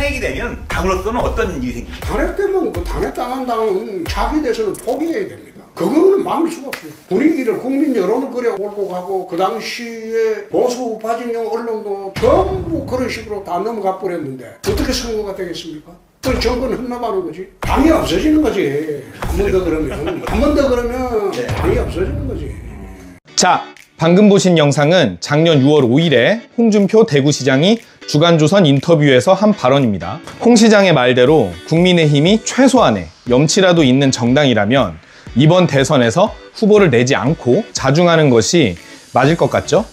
탄핵이 되면 당으로서는 어떤 일이 생깁니까? 탄핵되면 그 탄핵당한 당은 자기 대선을 포기해야 됩니다. 그거는 막을 수가 없어요. 분위기를 국민 여론을 그래 몰고 가고 그 당시에 보수 바진영 언론도 전부 그런 식으로 다 넘어가 버렸는데 어떻게 선거가 되겠습니까? 그 정권 흠나가는 거지. 당이 없어지는 거지. 한 번 더 그러면 당이 없어지는 거지. 자, 방금 보신 영상은 작년 6월 5일에 홍준표 대구시장이 주간조선 인터뷰에서 한 발언입니다. 홍 시장의 말대로 국민의힘이 최소한의 염치라도 있는 정당이라면 이번 대선에서 후보를 내지 않고 자중하는 것이 맞을 것 같죠?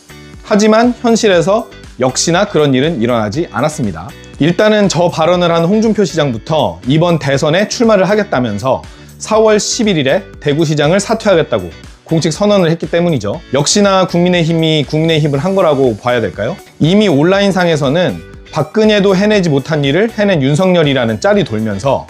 하지만 현실에서 역시나 그런 일은 일어나지 않았습니다. 일단은 저 발언을 한 홍준표 시장부터 이번 대선에 출마를 하겠다면서 4월 11일에 대구시장을 사퇴하겠다고 공식 선언을 했기 때문이죠. 역시나 국민의힘이 국민의힘을 한 거라고 봐야 될까요? 이미 온라인상에서는 박근혜도 해내지 못한 일을 해낸 윤석열이라는 짤이 돌면서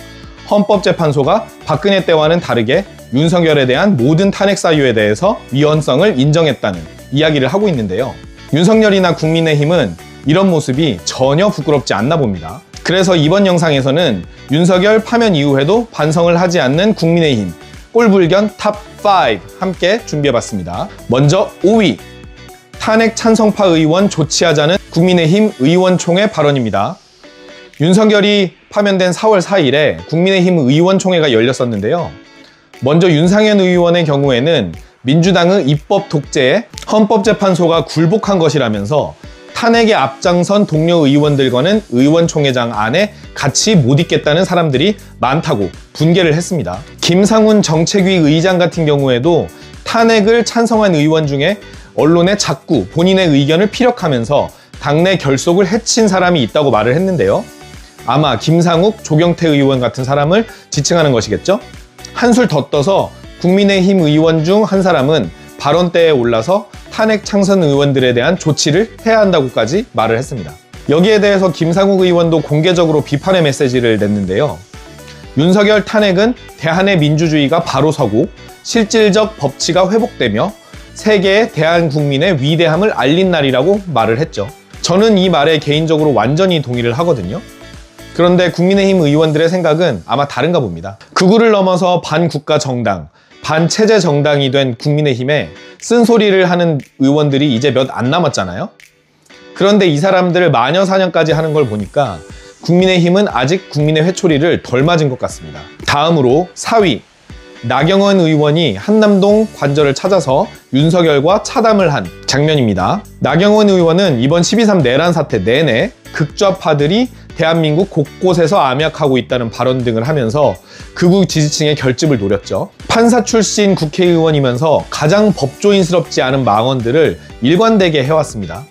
헌법재판소가 박근혜 때와는 다르게 윤석열에 대한 모든 탄핵 사유에 대해서 위헌성을 인정했다는 이야기를 하고 있는데요. 윤석열이나 국민의힘은 이런 모습이 전혀 부끄럽지 않나 봅니다. 그래서 이번 영상에서는 윤석열 파면 이후에도 반성을 하지 않는 국민의힘 꼴불견 탑5 함께 준비해봤습니다. 먼저 5위, 탄핵 찬성파 의원 조치하자는 국민의힘 의원총회 발언입니다. 윤석열이 파면된 4월 4일에 국민의힘 의원총회가 열렸었는데요. 먼저 윤상현 의원의 경우에는 민주당의 입법 독재에 헌법재판소가 굴복한 것이라면서 탄핵에 앞장선 동료 의원들과는 의원총회장 안에 같이 못 있겠다는 사람들이 많다고 분개를 했습니다. 김상훈 정책위 의장 같은 경우에도 탄핵을 찬성한 의원 중에 언론에 자꾸 본인의 의견을 피력하면서 당내 결속을 해친 사람이 있다고 말을 했는데요. 아마 김상욱, 조경태 의원 같은 사람을 지칭하는 것이겠죠? 한술 더 떠서 국민의힘 의원 중 한 사람은 발언대에 올라서 탄핵 창선 의원들에 대한 조치를 해야 한다고까지 말을 했습니다. 여기에 대해서 김상욱 의원도 공개적으로 비판의 메시지를 냈는데요. 윤석열 탄핵은 대한의 민주주의가 바로 서고 실질적 법치가 회복되며 세계의 대한국민의 위대함을 알린 날이라고 말을 했죠. 저는 이 말에 개인적으로 완전히 동의를 하거든요. 그런데 국민의힘 의원들의 생각은 아마 다른가 봅니다. 극우를 넘어서 반국가 정당, 반체제 정당이 된 국민의힘에 쓴소리를 하는 의원들이 이제 몇 안 남았잖아요. 그런데 이 사람들을 마녀사냥까지 하는 걸 보니까 국민의힘은 아직 국민의 회초리를 덜 맞은 것 같습니다. 다음으로 4위, 나경원 의원이 한남동 관저를 찾아서 윤석열과 차담을 한 장면입니다. 나경원 의원은 이번 12.3 내란 사태 내내 극좌파들이 대한민국 곳곳에서 암약하고 있다는 발언 등을 하면서 극우 지지층의 결집을 노렸죠. 판사 출신 국회의원이면서 가장 법조인스럽지 않은 망언들을 일관되게 해왔습니다.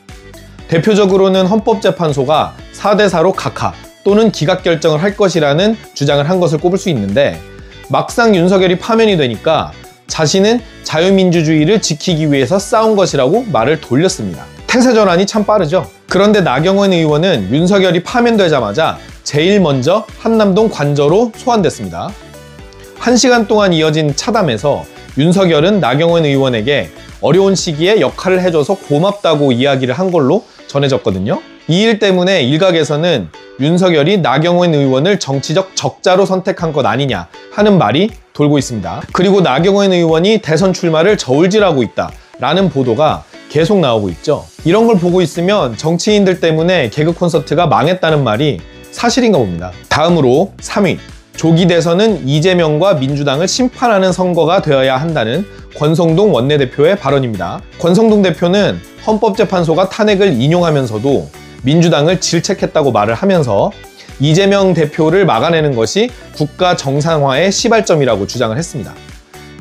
대표적으로는 헌법재판소가 4대4로 각하 또는 기각 결정을 할 것이라는 주장을 한 것을 꼽을 수 있는데 막상 윤석열이 파면이 되니까 자신은 자유민주주의를 지키기 위해서 싸운 것이라고 말을 돌렸습니다. 태세 전환이 참 빠르죠. 그런데 나경원 의원은 윤석열이 파면되자마자 제일 먼저 한남동 관저로 소환됐습니다. 1시간 동안 이어진 차담에서 윤석열은 나경원 의원에게 어려운 시기에 역할을 해줘서 고맙다고 이야기를 한 걸로 전해졌거든요. 이 일 때문에 일각에서는 윤석열이 나경원 의원을 정치적 적자로 선택한 것 아니냐 하는 말이 돌고 있습니다. 그리고 나경원 의원이 대선 출마를 저울질하고 있다라는 보도가 계속 나오고 있죠. 이런 걸 보고 있으면 정치인들 때문에 개그 콘서트가 망했다는 말이 사실인가 봅니다. 다음으로 3위, 조기 대선은 이재명과 민주당을 심판하는 선거가 되어야 한다는 권성동 원내대표의 발언입니다. 권성동 대표는 헌법재판소가 탄핵을 인용하면서도 민주당을 질책했다고 말을 하면서 이재명 대표를 막아내는 것이 국가 정상화의 시발점이라고 주장을 했습니다.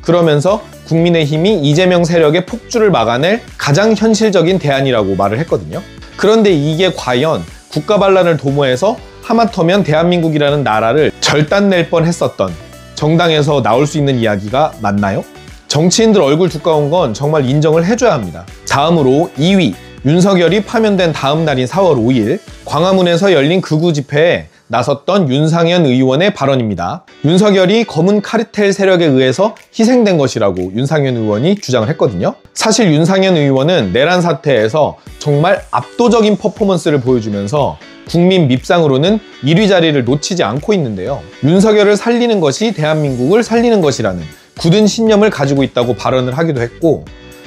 그러면서 국민의힘이 이재명 세력의 폭주를 막아낼 가장 현실적인 대안이라고 말을 했거든요. 그런데 이게 과연 국가 반란을 도모해서 하마터면 대한민국이라는 나라를 절단낼 뻔했었던 정당에서 나올 수 있는 이야기가 맞나요? 정치인들 얼굴 두꺼운 건 정말 인정을 해줘야 합니다. 다음으로 2위, 윤석열이 파면된 다음 날인 4월 5일 광화문에서 열린 극우 집회에 나섰던 윤상현 의원의 발언입니다. 윤석열이 검은 카르텔 세력에 의해서 희생된 것이라고 윤상현 의원이 주장을 했거든요. 사실 윤상현 의원은 내란 사태에서 정말 압도적인 퍼포먼스를 보여주면서 국민 밉상으로는 1위 자리를 놓치지 않고 있는데요. 윤석열을 살리는 것이 대한민국을 살리는 것이라는 굳은 신념을 가지고 있다고 발언을 하기도 했고,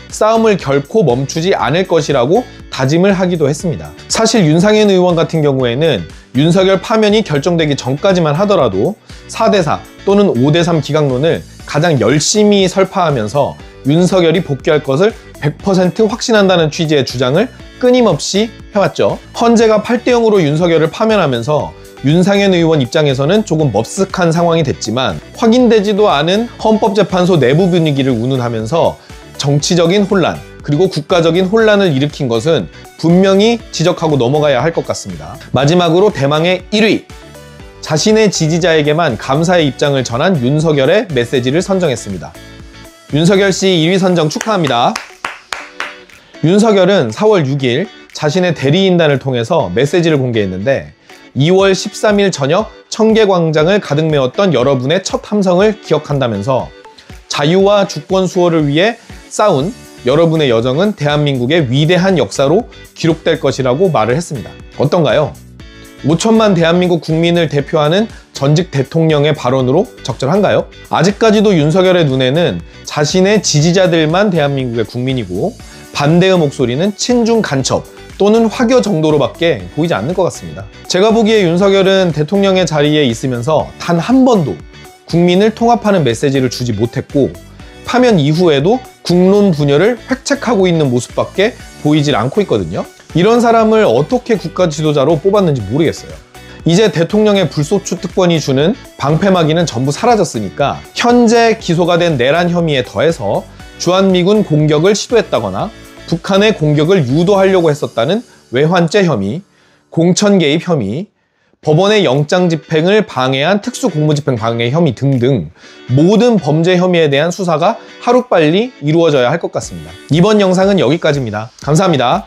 싸움을 결코 멈추지 않을 것이라고 다짐을 하기도 했습니다. 사실 윤상현 의원 같은 경우에는 윤석열 파면이 결정되기 전까지만 하더라도 4대4 또는 5대3 기강론을 가장 열심히 설파하면서 윤석열이 복귀할 것을 100% 확신한다는 취지의 주장을 끊임없이 해왔죠. 헌재가 8대0으로 윤석열을 파면하면서 윤상현 의원 입장에서는 조금 머쓱한 상황이 됐지만, 확인되지도 않은 헌법재판소 내부 분위기를 운운하면서 정치적인 혼란 그리고 국가적인 혼란을 일으킨 것은 분명히 지적하고 넘어가야 할 것 같습니다. 마지막으로 대망의 1위, 자신의 지지자에게만 감사의 입장을 전한 윤석열의 메시지를 선정했습니다. 윤석열 씨 1위 선정 축하합니다. 윤석열은 4월 6일 자신의 대리인단을 통해서 메시지를 공개했는데, 2월 13일 저녁 청계광장을 가득 메웠던 여러분의 첫 함성을 기억한다면서 자유와 주권 수호를 위해 싸운 여러분의 여정은 대한민국의 위대한 역사로 기록될 것이라고 말을 했습니다. 어떤가요? 5천만 대한민국 국민을 대표하는 전직 대통령의 발언으로 적절한가요? 아직까지도 윤석열의 눈에는 자신의 지지자들만 대한민국의 국민이고, 반대의 목소리는 친중 간첩 또는 화교 정도로밖에 보이지 않는 것 같습니다. 제가 보기에 윤석열은 대통령의 자리에 있으면서 단 한 번도 국민을 통합하는 메시지를 주지 못했고, 파면 이후에도 국론 분열을 획책하고 있는 모습밖에 보이질 않고 있거든요. 이런 사람을 어떻게 국가 지도자로 뽑았는지 모르겠어요. 이제 대통령의 불소추 특권이 주는 방패막이는 전부 사라졌으니까 현재 기소가 된 내란 혐의에 더해서 주한미군 공격을 시도했다거나 북한의 공격을 유도하려고 했었다는 외환죄 혐의, 공천 개입 혐의, 법원의 영장 집행을 방해한 특수공무집행 방해 혐의 등등 모든 범죄 혐의에 대한 수사가 하루빨리 이루어져야 할 것 같습니다. 이번 영상은 여기까지입니다. 감사합니다.